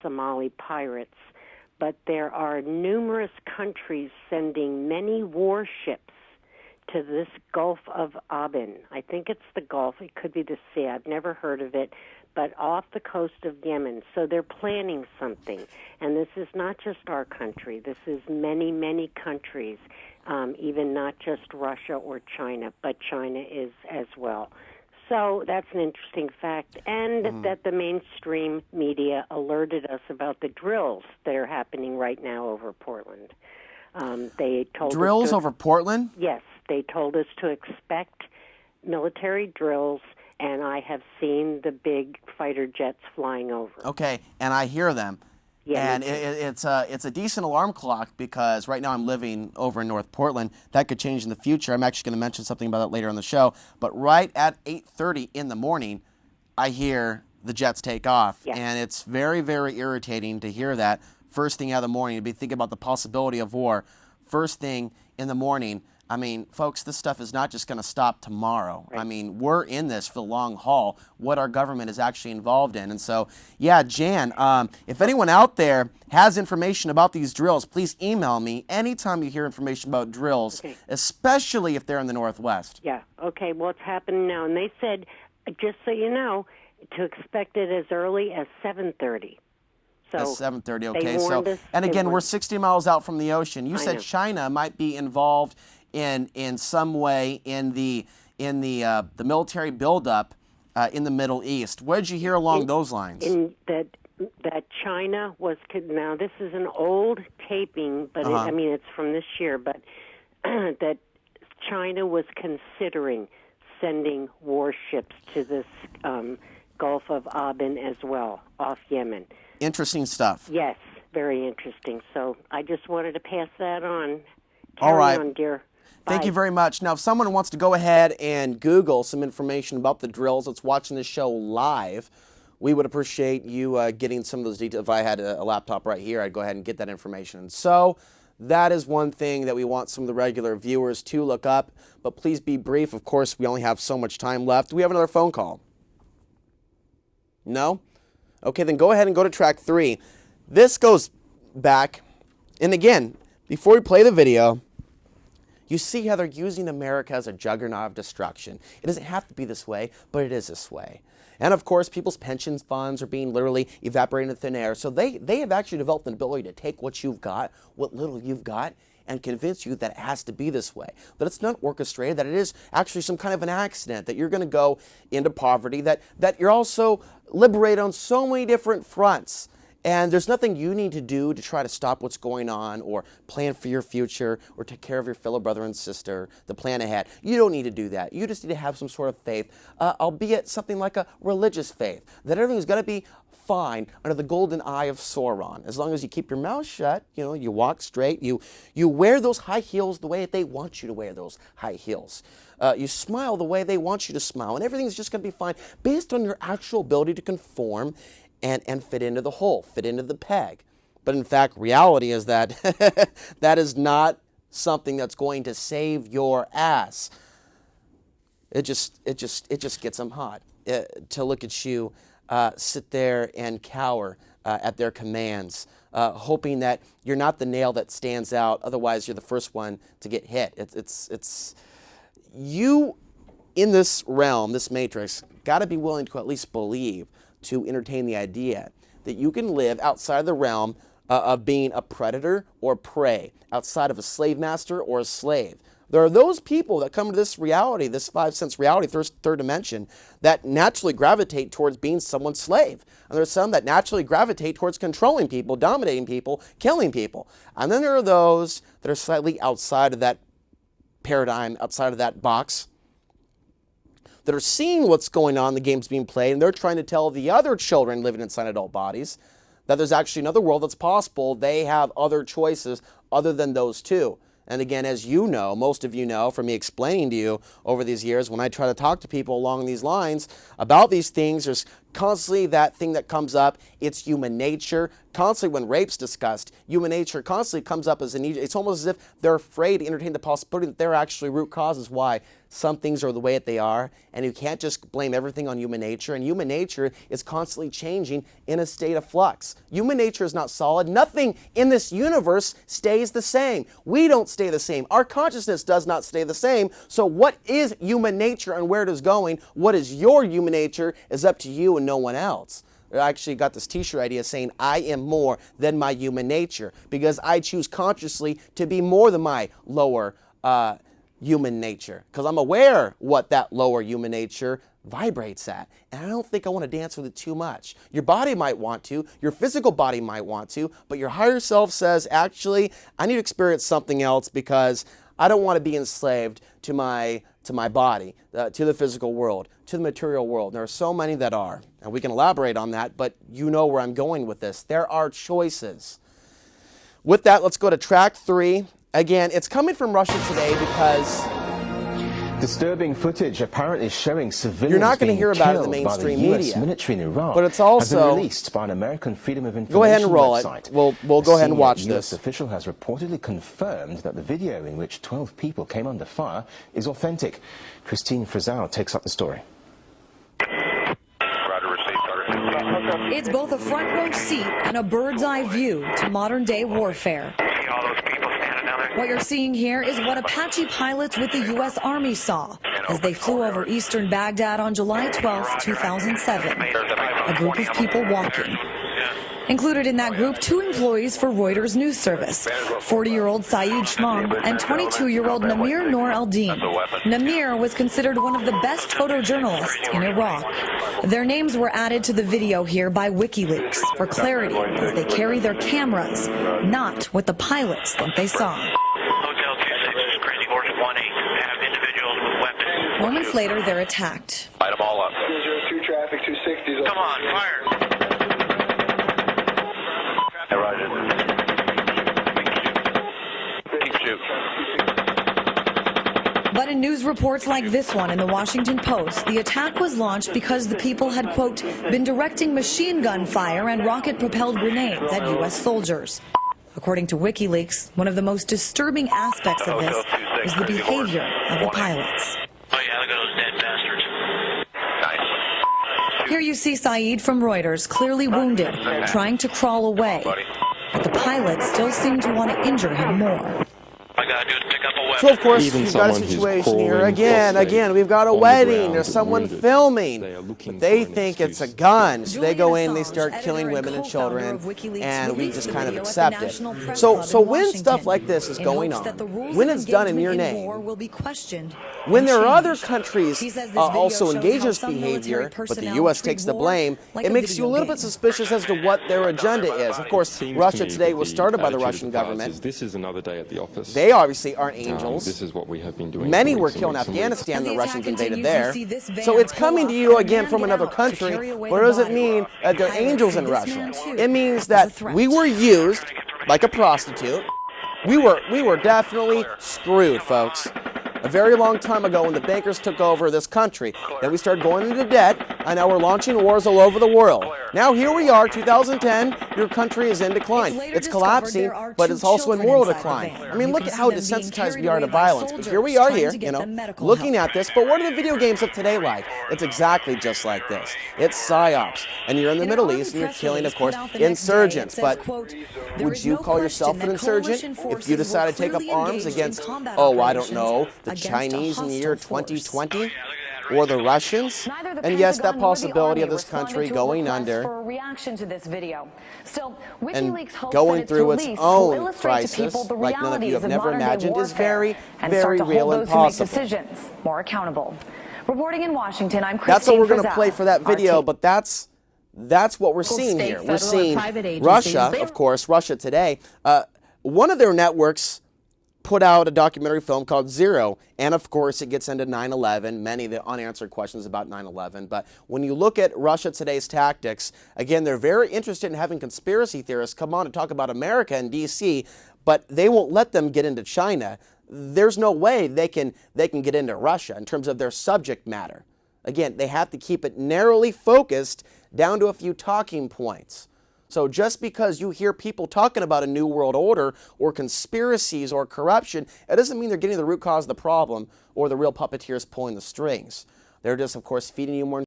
Somali pirates. But there are numerous countries sending many warships to this Gulf of Aden. I think it's the Gulf. It could be the sea. I've never heard of it, but off the coast of Yemen. So they're planning something. And this is not just our country. This is many, many countries, even not just Russia or China, but China is as well. So that's an interesting fact. And that the mainstream media alerted us about the drills that are happening right now over Portland. They told drills us over Portland? Yes, they told us to expect military drills, and I have seen the big fighter jets flying over. Okay, and I hear them. Yeah, and it's a decent alarm clock because right now I'm living over in North Portland. That could change in the future. I'm actually going to mention something about that later on the show. But right at 8:30 in the morning, I hear the jets take off. Yeah. And it's very, very irritating to hear that first thing out of the morning, to be thinking about the possibility of war. First thing in the morning. I mean, folks, this stuff is not just going to stop tomorrow. Right. I mean, we're in this for the long haul, what our government is actually involved in. And so, yeah, Jan, if anyone out there has information about these drills, please email me anytime you hear information about drills, especially if they're in the Northwest. Yeah, okay, well, it's happening now. And they said, just so you know, to expect it as early as 7:30. So That's 7:30, okay. They warned us, and again, we're 60 miles out from the ocean. You said know. China might be involved in some way in the military buildup in the Middle East. What did you hear along those lines? That China was, now this is an old taping, but I mean it's from this year, but that China was considering sending warships to this Gulf of Aden as well, off Yemen. Interesting stuff. Yes, very interesting. So I just wanted to pass that on. All right. Carry on, dear. Thank Bye. you very much. Now, if someone wants to go ahead and Google some information about the drills that's watching this show live, we would appreciate you getting some of those details. If I had a laptop right here, I'd go ahead and get that information. So that is one thing that we want some of the regular viewers to look up, but please be brief. Of course, we only have so much time left. Do we have another phone call? No? Okay, then go ahead and go to track 3. This goes back, and again, before we play the video, you see how they're using America as a juggernaut of destruction. It doesn't have to be this way, but it is this way. And of course, people's pensions funds are being literally evaporated into thin air. So they have actually developed an ability to take what you've got, what little you've got, and convince you that it has to be this way. That it's not orchestrated, that it is actually some kind of an accident, that you're going to go into poverty, that you're also liberated on so many different fronts. And there's nothing you need to do to try to stop what's going on or plan for your future or take care of your fellow brother and sister, the plan ahead. You don't need to do that. You just need to have some sort of faith, albeit something like a religious faith, that everything's going to be fine under the golden eye of Sauron. As long as you keep your mouth shut, you walk straight, you wear those high heels the way that they want you to wear those high heels. You smile the way they want you to smile, and everything's just going to be fine based on your actual ability to conform and fit into the hole, fit into the peg. But in fact, reality is that that is not something that's going to save your ass. It just gets them hot to look at you sit there and cower at their commands, hoping that you're not the nail that stands out. Otherwise, you're the first one to get hit. It's you in this realm, this matrix, got to be willing to at least believe, to entertain the idea that you can live outside the realm of being a predator or prey, outside of a slave master or a slave. There are those people that come to this reality, this 5 sense reality, third dimension, that naturally gravitate towards being someone's slave. And there's some that naturally gravitate towards controlling people, dominating people, killing people. And then there are those that are slightly outside of that paradigm, outside of that box, that are seeing what's going on, the game's being played, and they're trying to tell the other children living inside adult bodies that there's actually another world that's possible. They have other choices other than those two. And again, as you know, most of you know from me explaining to you over these years, when I try to talk to people along these lines about these things, there's Constantly that thing that comes up, it's human nature. Constantly when rape's discussed, human nature constantly comes up as it's almost as if they're afraid to entertain the possibility that there are actually root causes why some things are the way that they are, and you can't just blame everything on human nature, and human nature is constantly changing in a state of flux. Human nature is not solid. Nothing in this universe stays the same. We don't stay the same. Our consciousness does not stay the same. So what is human nature and where it is going, what is your human nature, is up to you and no one else. I actually got this t-shirt idea saying, I am more than my human nature, because I choose consciously to be more than my lower human nature, because I'm aware what that lower human nature vibrates at, and I don't think I want to dance with it too much. Your body might want to, your physical body might want to, but your higher self says, actually, I need to experience something else, because I don't want to be enslaved to my body, to the physical world, to the material world. And there are so many that are, and we can elaborate on that, but you know where I'm going with this. There are choices. With that, let's go to track 3. Again, it's coming from Russia Today because disturbing footage apparently showing civilians you're not going to hear about it in the being killed mainstream by the US media. military in Iraq, but it's also has been released by an American Freedom of Information go ahead and roll website. it. We'll go ahead and watch US this. official has reportedly confirmed that the video in which 12 people came under fire is authentic. Christine Frizzell takes up the story. It's both a front row seat and a bird's eye view to modern day warfare. What you're seeing here is what Apache pilots with the U.S. Army saw as they flew over eastern Baghdad on July 12, 2007. A group of people walking. Included in that group, 2 employees for Reuters news service, 40-year-old Saeed Shmang and 22-year-old Namir Noor al-Din. Namir was considered one of the best photojournalists in Iraq. Their names were added to the video here by WikiLeaks for clarity as they carry their cameras, not what the pilots think they saw. Hotel 26, Crazy Horse 18, have individuals with weapons. Moments later, they're attacked. Light them all up. 202 traffic, 260. Come on, fire. Hey, Roger. Keep shooting. But in news reports like this one in the Washington Post, the attack was launched because the people had, quote, been directing machine gun fire and rocket-propelled grenades at U.S. soldiers. According to WikiLeaks, one of the most disturbing aspects of this is the behavior of the pilots. Oh, yeah, look at those dead bastards. Nice. Here you see Saeed from Reuters, clearly wounded, trying to crawl away. But the pilots still seem to want to injure him more. All I gotta do is pick up a weapon. So of course, Even we've got a someone who's situation here crawling again, we've got a on the wedding, ground, there's someone wounded. filming, They are looking but they for an think it's a excuse. gun, so they Julian go in, they Assange, start killing editor and women and co-founder children, of WikiLeaks, and we released just the kind of video at the accept National it. Press So Club in when stuff Washington like this is in going hopes on, that the rules when of it's done in your engagement name, war will be questioned when and there are other changed. countries He says this video also shows engage how this some behavior, military but the personnel U.S. treat takes the war blame, like it a makes you a video little game. bit suspicious as to what their agenda is. Of course, Seems to Russia me Today that was the started by the attitude of Russian the past government. is, this is another day at the office. They obviously aren't angels. This is what we have been doing. Many for were weeks and killed in weeks and weeks. Afghanistan, As the the Russians attack invaded continues, there. you see this van So it's pull coming up to you and again man from get another out to country, carry away but the does it body. mean that they're Pilots angels see in this Russia? man, too, It means as a that threat. we were used like a prostitute. We were definitely screwed, folks. A very long time ago when the bankers took over this country. Then we started going into debt, and now we're launching wars all over the world. Now here we are, 2010, your country is in decline. It's collapsing, but it's also in moral decline. I mean, look at how desensitized we are to violence. But here we are here, you know, looking at this. But what are the video games of today like? It's exactly just like this. It's PSYOPs, and you're in the Middle East, and you're killing, of course, insurgents. But would you call yourself an insurgent if you decide to take up arms against, oh, I don't know, the Chinese in the year 2020? Or the Russians? And yes, that possibility of this country going under for a reaction to this video. Still, and WikiLeaks hopes going that its through its release will own illustrate to crisis, people the like none of you realities have never modern-day imagined, is warfare very, and very start to real hold and those who make possible. decisions more accountable. Reporting in Washington, I'm Christine That's what we're going to Frizzell, play for that video, RT. but that's what we're seeing state, here. We're federal, and seeing private agencies, Russia, they- of course, Russia Today. One of their networks put out a documentary film called Zero, and of course it gets into 9/11, many of the unanswered questions about 9/11. But when you look at Russia Today's tactics, again, they're very interested in having conspiracy theorists come on and talk about America and D.C., but they won't let them get into China. There's no way they can get into Russia in terms of their subject matter. Again, they have to keep it narrowly focused down to a few talking points. So just because you hear people talking about a new world order or conspiracies or corruption, it doesn't mean they're getting to the root cause of the problem or the real puppeteers pulling the strings. They're just, of course, feeding you more